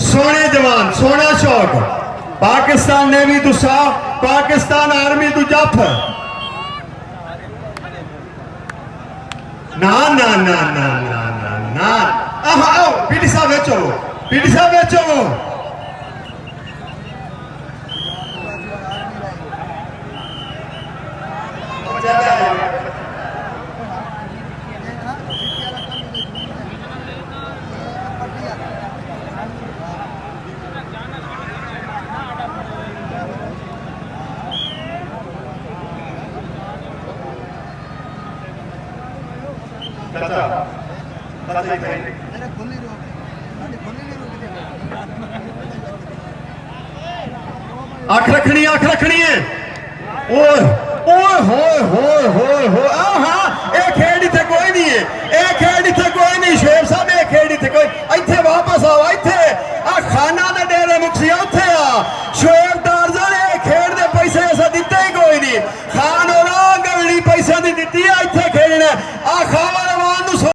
सोने जवान सोना शौक पाकिस्तान नेवी तू सा पाकिस्तान आर्मी तू जफ ना ना ना ना ना ना ना आओ पीटी साहब बेचो पीटी साहब बेचो अख रखनी है